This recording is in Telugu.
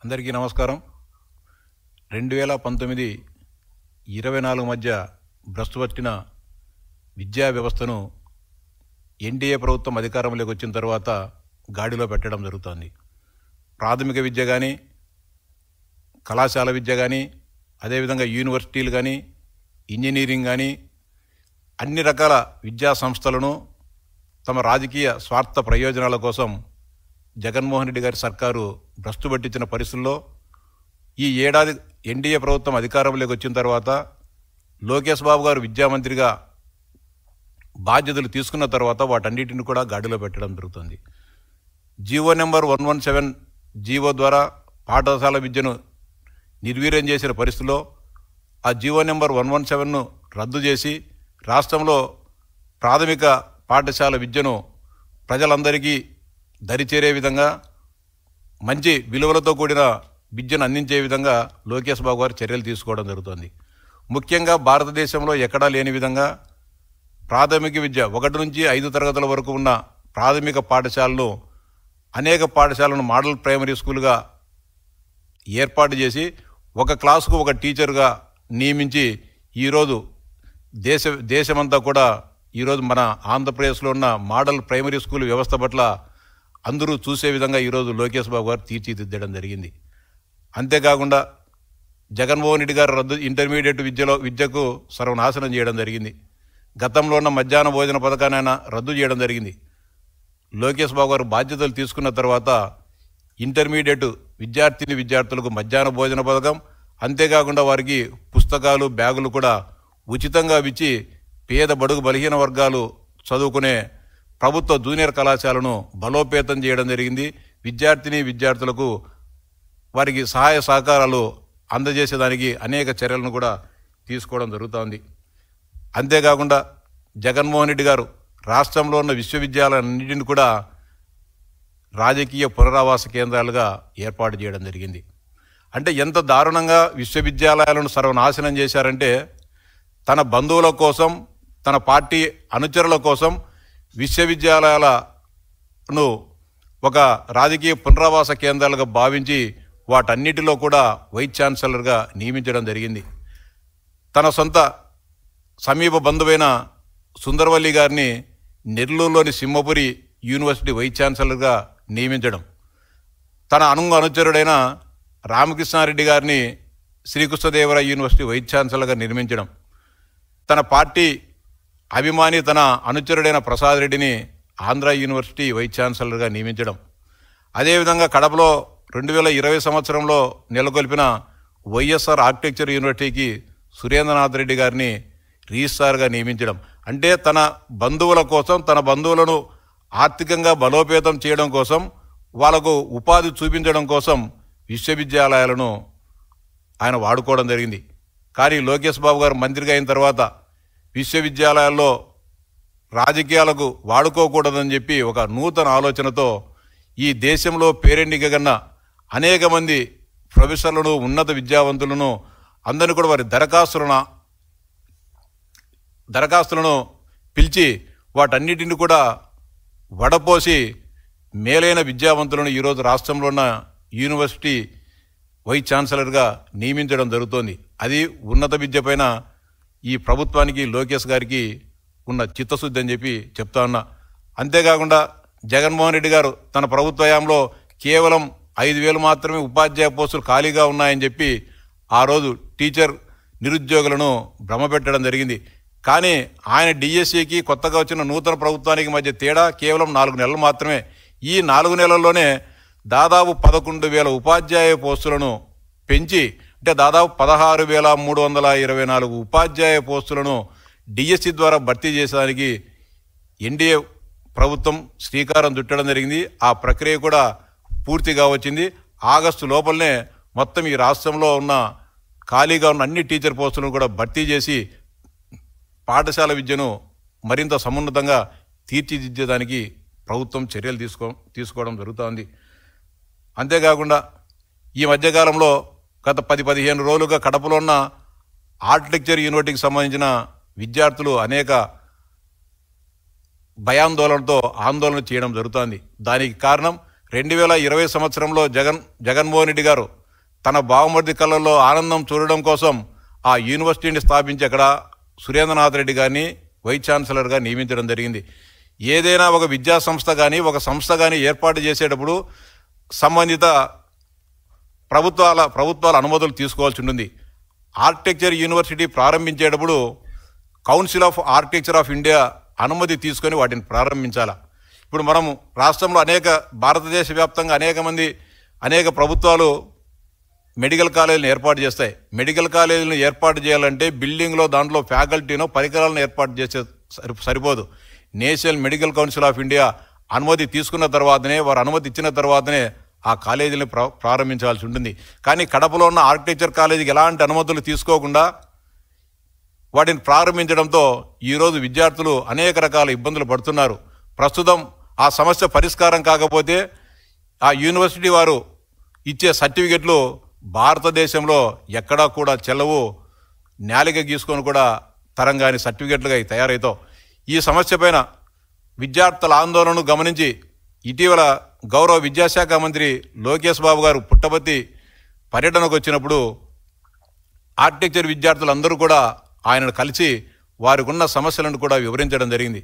అందరికీ నమస్కారం. 2019-24 మధ్య భ్రష్టుపట్టిన విద్యా వ్యవస్థను ఎన్డీఏ ప్రభుత్వం అధికారంలోకి వచ్చిన తర్వాత గాడిలో పెట్టడం జరుగుతుంది. ప్రాథమిక విద్య కానీ, కళాశాల విద్య కానీ, అదేవిధంగా యూనివర్సిటీలు కానీ, ఇంజనీరింగ్ కానీ, అన్ని రకాల విద్యా సంస్థలను తమ రాజకీయ స్వార్థ ప్రయోజనాల కోసం జగన్మోహన్ రెడ్డి గారి సర్కారు భ్రష్టు పట్టించిన పరిస్థితుల్లో ఈ ఏడాది ఎన్డీఏ ప్రభుత్వం అధికారంలోకి వచ్చిన తర్వాత లోకేష్ బాబు గారు విద్యామంత్రిగా బాధ్యతలు తీసుకున్న తర్వాత వాటన్నిటిని కూడా గాడిలో పెట్టడం జరుగుతుంది. జీవో నెంబర్ 117 జీవో ద్వారా పాఠశాల విద్యను నిర్వీర్యం చేసిన పరిస్థితుల్లో ఆ జీవో నెంబర్ 117ను రద్దు చేసి రాష్ట్రంలో ప్రాథమిక పాఠశాల విద్యను ప్రజలందరికీ దరిచేరే విధంగా మంచి విలువలతో కూడిన విద్యను అందించే విధంగా లోకేష్ బాబు గారు చర్యలు తీసుకోవడం జరుగుతుంది. ముఖ్యంగా భారతదేశంలో ఎక్కడా లేని విధంగా ప్రాథమిక విద్య 1 నుంచి 5 తరగతుల వరకు ఉన్న ప్రాథమిక పాఠశాలను అనేక పాఠశాలను మోడల్ ప్రైమరీ స్కూల్గా ఏర్పాటు చేసి ఒక క్లాసుకు ఒక టీచర్గా నియమించి ఈరోజు దేశమంతా కూడా ఈరోజు మన ఆంధ్రప్రదేశ్లో ఉన్న మోడల్ ప్రైమరీ స్కూల్ వ్యవస్థ పట్ల అందరూ చూసే విధంగా ఈరోజు లోకేష్ బాబు గారు తీర్చిదిద్దడం జరిగింది. అంతేకాకుండా జగన్మోహన్ రెడ్డి గారు ఇంటర్మీడియట్ విద్యకు సర్వనాశనం చేయడం జరిగింది. గతంలో ఉన్న మధ్యాహ్న భోజన పథకాన్ని ఆయన రద్దు చేయడం జరిగింది. లోకేష్ బాబు గారు బాధ్యతలు తీసుకున్న తర్వాత ఇంటర్మీడియట్ విద్యార్థులకు మధ్యాహ్న భోజన పథకం, అంతేకాకుండా వారికి పుస్తకాలు, బ్యాగులు కూడా ఉచితంగా ఇచ్చి పేద బడుగు బలహీన వర్గాలు చదువుకునే ప్రభుత్వ జూనియర్ కళాశాలను బలోపేతం చేయడం జరిగింది. విద్యార్థులకు వారికి సహాయ సహకారాలు అందజేసేదానికి అనేక చర్యలను కూడా తీసుకోవడం జరుగుతోంది. అంతేకాకుండా జగన్మోహన్ రెడ్డి గారు రాష్ట్రంలో ఉన్న విశ్వవిద్యాలయాలన్నింటినీ కూడా రాజకీయ పునరావాస కేంద్రాలుగా ఏర్పాటు చేయడం జరిగింది. అంటే ఎంత దారుణంగా విశ్వవిద్యాలయాలను సర్వనాశనం చేశారంటే తన బంధువుల కోసం, తన పార్టీ అనుచరుల కోసం విశ్వవిద్యాలయాలను ఒక రాజకీయ పునరావాస కేంద్రాలుగా భావించి వాటన్నిటిలో కూడా వైస్ ఛాన్సలర్గా నియమించడం జరిగింది. తన సొంత సమీప బంధువైన సుందరవల్లి గారిని నెల్లూరులోని సింహపురి యూనివర్సిటీ వైస్ ఛాన్సలర్గా నియమించడం, తన అనుచరుడైన రామకృష్ణారెడ్డి గారిని శ్రీకృష్ణదేవరాయ యూనివర్సిటీ వైస్ ఛాన్సలర్గా నిర్మించడం, తన పార్టీ అభిమాని తన అనుచరుడైన ప్రసాద్ రెడ్డిని ఆంధ్ర యూనివర్సిటీ వైస్ ఛాన్సలర్గా నియమించడం, అదేవిధంగా కడపలో 2020 సంవత్సరంలో నెలకొల్పిన వైఎస్ఆర్ ఆర్కిటెక్చర్ యూనివర్సిటీకి సురేంద్రనాథ్ రెడ్డి గారిని రిజిస్ట్రార్గా నియమించడం. అంటే తన బంధువుల కోసం, తన బంధువులను ఆర్థికంగా బలోపేతం చేయడం కోసం, వాళ్లకు ఉపాధి చూపించడం కోసం విశ్వవిద్యాలయాలను ఆయన వాడుకోవడం జరిగింది. కానీ లోకేష్ బాబు గారు మంత్రిగా అయిన తర్వాత విశ్వవిద్యాలయాల్లో రాజకీయాలకు వాడుకోకూడదని చెప్పి ఒక నూతన ఆలోచనతో ఈ దేశంలో పేరెన్నికగన్న అనేక మంది ప్రొఫెసర్లను, ఉన్నత విద్యావంతులను అందరినీ కూడా వారి దరఖాస్తులను పిలిచి వాటన్నిటిని కూడా వడపోసి మేలైన విద్యావంతులను ఈరోజు రాష్ట్రంలో ఉన్న యూనివర్సిటీ వైస్ ఛాన్సలర్గా నియమించడం జరుగుతోంది. అది ఉన్నత విద్య పైన ఈ ప్రభుత్వానికి, లోకేష్ గారికి ఉన్న చిత్తశుద్ధి అని చెప్పి చెప్తా ఉన్నా. అంతేకాకుండా జగన్మోహన్ రెడ్డి గారు తన ప్రభుత్వ హయాంలో కేవలం 5,000 మాత్రమే ఉపాధ్యాయ పోస్టులు ఖాళీగా ఉన్నాయని చెప్పి ఆ రోజు టీచర్ నిరుద్యోగులను భ్రమపెట్టడం జరిగింది. కానీ ఆయన డిఎస్సికి కొత్తగా వచ్చిన నూతన ప్రభుత్వానికి మధ్య తేడా కేవలం 4 నెలలు మాత్రమే. ఈ 4 నెలల్లోనే దాదాపు 11,000 ఉపాధ్యాయ పోస్టులను పెంచి, అంటే దాదాపు 16,324 ఉపాధ్యాయ పోస్టులను డిఎస్సి ద్వారా భర్తీ చేసేదానికి ఎన్డీఏ ప్రభుత్వం శ్రీకారం చుట్టడం జరిగింది. ఆ ప్రక్రియ కూడా పూర్తిగా వచ్చింది. ఆగస్టు లోపలనే మొత్తం ఈ రాష్ట్రంలో ఉన్న ఖాళీగా ఉన్న అన్ని టీచర్ పోస్టులను కూడా భర్తీ చేసి పాఠశాల విద్యను మరింత సమున్నతంగా తీర్చిదిద్దేదానికి ప్రభుత్వం చర్యలు తీసుకోవడం జరుగుతోంది. అంతేకాకుండా ఈ మధ్యకాలంలో గత 10-15 రోజులుగా కడపలో ఉన్న ఆర్కిటెక్చర్ యూనివర్సిటీకి సంబంధించిన విద్యార్థులు అనేక భయాందోళనతో ఆందోళన చేయడం జరుగుతోంది. దానికి కారణం 2020 సంవత్సరంలో జగన్మోహన్ రెడ్డి గారు తన బావమరిది కళ్ళల్లో ఆనందం చూడడం కోసం ఆ యూనివర్సిటీని స్థాపించి అక్కడ సురేంద్రనాథ్ రెడ్డి గారిని వైస్ ఛాన్సలర్గా నియమించడం జరిగింది. ఏదైనా ఒక విద్యా సంస్థ కానీ ఒక సంస్థ కానీ ఏర్పాటు చేసేటప్పుడు సంబంధిత ప్రభుత్వాల అనుమతులు తీసుకోవాల్సి ఉంటుంది. ఆర్కిటెక్చర్ యూనివర్సిటీ ప్రారంభించేటప్పుడు council of architecture of India అనుమతి తీసుకొని వాటిని ప్రారంభించాలి. ఇప్పుడు మనం రాష్ట్రంలో భారతదేశ వ్యాప్తంగా అనేక ప్రభుత్వాలు మెడికల్ కాలేజీలను ఏర్పాటు చేస్తాయి. మెడికల్ కాలేజీలను ఏర్పాటు చేయాలంటే బిల్డింగ్లో దాంట్లో ఫ్యాకల్టీనో పరికరాలను ఏర్పాటు చేసే సరిపోదు. National medical council of India అనుమతి తీసుకున్న తర్వాతనే, వారు అనుమతి ఇచ్చిన తర్వాతనే ఆ కాలేజీని ప్రారంభించాల్సి ఉంటుంది. కానీ కడపలో ఉన్న ఆర్కిటెక్చర్ కాలేజీకి ఎలాంటి అనుమతులు తీసుకోకుండా వాటిని ప్రారంభించడంతో ఈరోజు విద్యార్థులు అనేక రకాల ఇబ్బందులు పడుతున్నారు. ప్రస్తుతం ఆ సమస్య పరిష్కారం కాకపోతే ఆ యూనివర్సిటీ వారు ఇచ్చే సర్టిఫికెట్లు భారతదేశంలో ఎక్కడా కూడా చెల్లవు, నేలిక గీసుకొని కూడా తరంగాని సర్టిఫికెట్లుగా తయారవుతావు. ఈ సమస్య పైన విద్యార్థుల ఆందోళనను గమనించి ఇటీవల గౌరవ విద్యాశాఖ మంత్రి లోకేష్ బాబు గారు పుట్టపర్తి పర్యటనకు వచ్చినప్పుడు ఆర్కిటెక్చర్ విద్యార్థులందరూ కూడా ఆయనను కలిసి వారికి ఉన్న సమస్యలను కూడా వివరించడం జరిగింది.